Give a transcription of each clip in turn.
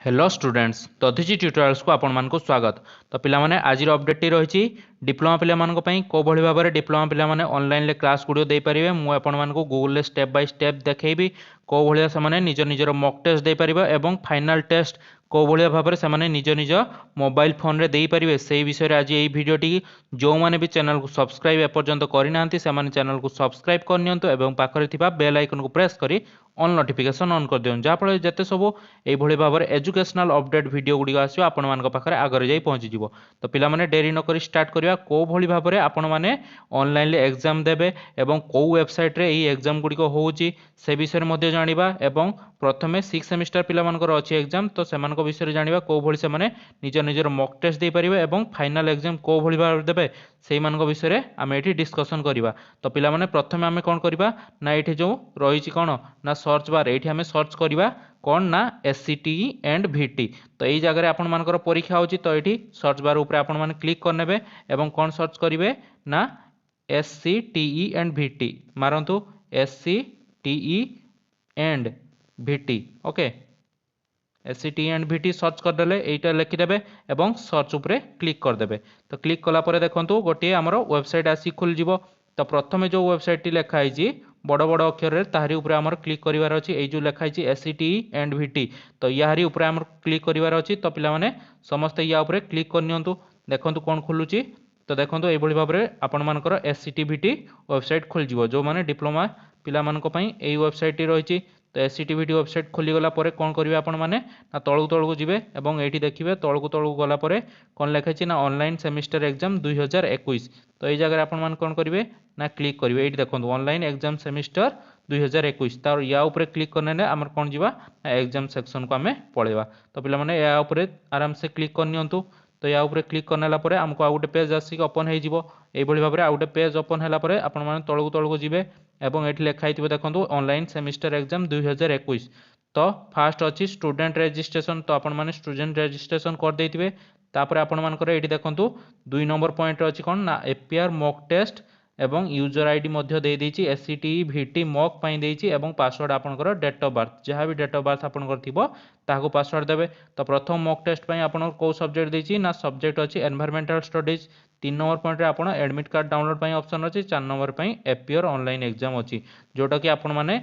Hello students Dadhichi tutorials को आपण मानक स्वागत। तो पिला माने आज अपडेट टी रही डिप्लोमा पिला मानक पई को भली भाव में डिप्लोमा पिला माने ऑनलाइन ले क्लास गुडियो दे परिबे। मु आपण मानक गूगल ले स्टेप बाय स्टेप देखैबी को भलिया से माने निज निजर मॉक टेस्ट दे परिबे एवं फाइनल टेस्ट को भलिया भाव में से माने निज निज मोबाइल फोन रे दे परिबे। सेही विषय रे आज एही वीडियो टी जो माने भी चैनल को सब्सक्राइब एपर्यंत करि नांती से माने चैनल को सब्सक्राइब कर नियंतु एवं पाखरे थिबा बेल आइकन को प्रेस करी ऑन नोटिफिकेशन ऑन कर दियन जहाँ फल जिते सब ये भाव में एजुकेशनल अपडेट वीडियो गुड़िक आसो आपण मान पाखे आगे जाई पहुँची जीव। तो पिला माने डेरी नक स्टार्ट करवा को भली भाव में आपण मैंने ऑनलाइन एग्जाम देबे एवं को वेबसाइट रे ये एग्जाम गुड़िक होउची से विषय में जानिबा एवं प्रथमे 6 सेमिस्टर पिला मानकर अछि एग्जाम तो से मानक विषय जानिबा को भली से माने निज निजर मॉक टेस्ट दे परिबे एवं फाइनल एग्जाम को भली भाव देबे सेही मानक विषय रे आमे एठी डिस्कशन करिबा। तो पिला माने प्रथमे आमे कोन करिबा ना एठी जो रहिछि कोन ना सर्च बार एठी आमे सर्च करिबा कौन ना scte एंड vt। तो यही जगह आपण मानकर परीक्षा होची तो ये सर्च बार ऊपर आपण माने क्लिक करनेबे एवं कौन सर्च करिवे ना scte एंड vt मारंतु scte and vt okay scte and vt search करदेले एटा लिखिदेबे एवं सर्च ऊपर क्लिक करदेबे। तो क्लिक कला परे देखंतु गोटे हमर वेबसाइट आसी खुल जिवो। तो प्रथमे जो वेबसाइट टी लेखा है बड़ बड़ अक्षर रे ताहारी ऊपर हमर क्लिक करिवार अछि ए जो लेखा है scte एंड vt तो याहारी ऊपर हमर क्लिक करिवार अछि। तो पिला माने समस्त या ऊपर क्लिक कर नियंतु देखंतु कोन खुलुची। तो देखंतु ए भली भाव रे आपण मानकर scte vt वेबसाइट खुल जिवो जो माने डिप्लोमा पिला मानक पई एई वेबसाइट टी रहिछि। तो scte vt वेबसाइट खुली गला परे कोन करिवे आपण माने ना तळकु तळकु जिवे एवं एठी देखिबे तळकु तळकु गला परे कोन लेखा छि ना ऑनलाइन सेमिस्टर एग्जाम 2021। तो एई जगह आपण मान कोन करिवे ना क्लिक करिवे एठी देखंतु ऑनलाइन एग्जाम सेमिस्टर 2021 तार या ऊपर क्लिक करने आमर कौन जीवा एग्जाम सेक्शन को आमे पळेबा। तो पिला माने या ऊपर आराम से क्लिक कर नियंतु। तो या ऊपर क्लिक करनेला परे हमको आ गोटे पेज आसी ओपन हे जिवो एई भली भाबरे आ गोटे पेज ओपन हैला परे आपण माने तळकु तळकु जिवे एवं एठी लेखा हिथिबे देखंतु ऑनलाइन सेमिस्टर एग्जाम 2021। तो फास्ट अछि स्टूडेंट रजिस्ट्रेशन तो आपण माने स्टूडेंट रजिस्ट्रेशन कर देथिबे। तापर आपण मानकर एठी देखंतु 2 नंबर पॉइंट अछि कोन ना एपीआर मॉक टेस्ट एवं यूजर आईडी मध्य दे देछि scte vt मॉक पई देछि एवं पासवर्ड आपनकर डेट ऑफ बर्थ जहां भी डेट ऑफ बर्थ आपनकर थिबो ताको पासवर्ड देबे। तो प्रथम मॉक टेस्ट पई आपन को सब्जेक्ट देछि ना सब्जेक्ट अछि एनवायरमेंटल स्टडीज। 3 नंबर पॉइंट रे आपन एडमिट कार्ड डाउनलोड पई ऑप्शन अछि। 4 नंबर पई एपीआर ऑनलाइन एग्जाम अछि जोटा कि आपन माने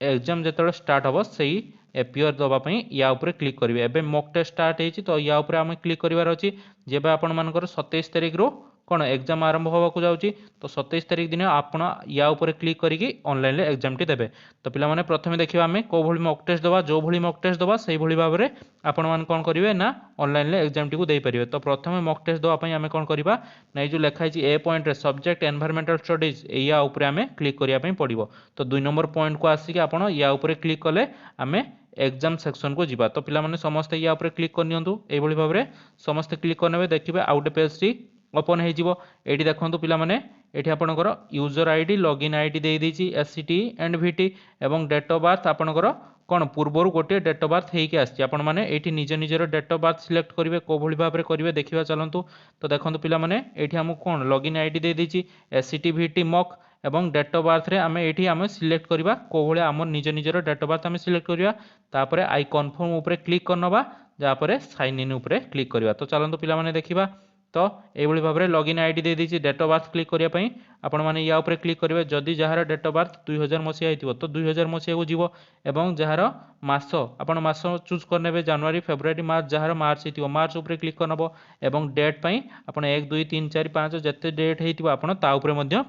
एग्जाम जेतले स्टार्ट हबो सेही एपीआर दबा पई या ऊपर क्लिक करिवे। एबे मॉक टेस्ट स्टार्ट हेछि तो या ऊपर हम क्लिक करिवार अछि जेबे आपन मानकर 27 तारिख रो कौन एग्जाम आरंभ होगा जाऊँगी। तो 27 तारिख दिन आपण या ऊपर क्लिक करिकी ऑनलाइन एग्जाम टी देबे। तो पिला माने प्रथमे देखिबा आमे को भली मॉक टेस्ट दबा जो भली मॉक टेस्ट दबा सेही भली भाबरे आपण मान कोन करिवे ना ऑनलाइन एग्जाम टी को देई परिवे। तो प्रथमे मॉक टेस्ट दबा पई आमे कोन करिबा नै जो लेखा है ए पॉइंट रे सब्जेक्ट एनवायरमेंटल स्टडीज या ऊपर आमे क्लिक करिया पई पड़िबो। तो 2 नंबर पॉइंट को आसीकी आपण या ऊपर क्लिक कले आमे एग्जाम सेक्शन को जीवा। तो पिला माने समस्त या ऊपर क्लिक कर नियंतु एई भली भाबरे समस्त क्लिक करनेबे देखिबे आउट पेज टी ओपन हे जिवो। एठी देखंतु पिला माने एठी आपनकर यूजर आईडी लॉगिन आईडी दे देछि scte एंड vt एवं डेट ऑफ बर्थ आपनकर कोन पूर्वरु गोटे डेट ऑफ बर्थ हेकि आछि। आपण माने एठी निज निजर डेट ऑफ बर्थ सिलेक्ट करिवे को भली भाबरे करिवे देखिबा चलंतु। तो देखंतु पिला माने एठी हमु कोन लॉगिन आईडी दे देछि scte vt मॉक एवं डेट ऑफ बर्थ रे आमे एठी आमे सिलेक्ट करिबा को भली हमर निज निजर डेट ऑफ बर्थ आमे सिलेक्ट करिवा। तापरे आई कन्फर्म ऊपर क्लिक करनबा जा परे साइन इन ऊपर क्लिक करिवा। तो चलंतु पिला माने देखिबा। तो ये भाव में लॉगिन आईडी दे दीजिए डेट ऑफ बर्थ क्लिक करने आपण मैंने या ऊपर क्लिक करेंगे जदि जार डेट ऑफ बर्थ 2000 मसीहा हो तो 2000 मसीहा को जीव एवं जार मास आपण मास चूज करने जनवरी फेब्रुआरी मार्च जार मार्च हो मार्च ऊपर क्लिक करनब एवं डेट पाई आपण 1 2 3 4 5 जिते डेट हो आपड़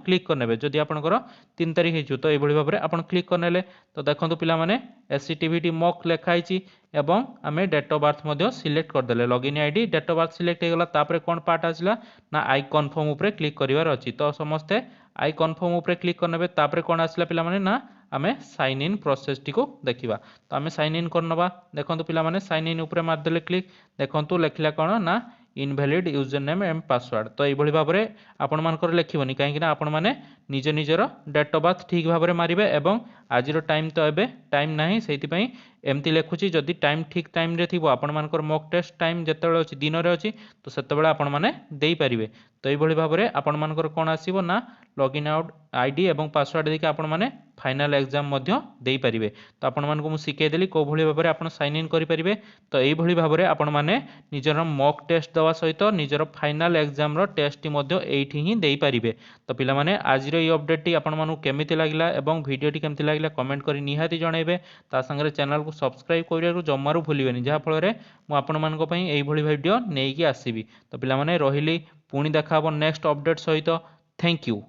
क्लिक करने जदि आपंकर 3 तारिख हो तो ये भाव में आप क्लिक करने। तो देखो पिला माने scte vt मॉक लिखाई एवं आमे डेट ऑफ बर्थ मध्य सिलेक्ट करदेले login ID date of birth select हो गला। तापरे कोन पार्ट आसला ना आई कन्फर्म ऊपर क्लिक करिवार अछि। तो समस्ते आई कन्फर्म ऊपर क्लिक करनेबे तापरे कोन आसला पिला माने ना आमे साइन इन प्रोसेस टी को देखिबा। तो आमे साइन इन करनबा देखंतु पिला माने साइन इन ऊपर मार देले क्लिक देखंतु लेखिला कोन ना invalid user name and password. तो ये भाव में आपण मानकर लिखिबनी कहीं आपण माने निज निजर डेट ऑफ बर्थ ठीक भाव में मारिबे एवं आज टाइम तो एबे टाइम नाही सेति पई एमती लिखुची जदि टाइम ठीक टाइम रे थिबो आपण मानकर मॉक टेस्ट टाइम जेतेबेले अछि दिन रे अछि तो सेतेबेले आपण माने देई परिबे। तो एई भली भाबरे आपण मानकर कोन आसीबो ना लॉगिन आउट आईडी एवं पासवर्ड देके आपण माने फाइनल एग्जाम मध्य देई परिबे। तो आपण मानको मु सिखै देली को भली भाबरे आपण साइन इन करि परिबे। तो एई भली भाबरे आपण माने निजर मॉक टेस्ट दवा सहित निजर फाइनल एग्जाम रो टेस्ट मध्य एठी ही देई परिबे। तो पिला माने आज रो ई अपडेट टी आपण मानको केमिति लागला एवं वीडियो टी केमिति लागला कमेंट करी निहाती जणाइबे। ता संगे चैनल को सब्सक्राइब करिया जमारू भूलिबेनी जहा फल रे मु आपण मानको पई एई भली वीडियो नेकी आसीबी। तो पिला माने रहिली पुणी देखा नेक्स्ट अपडेट सहित। Thank you.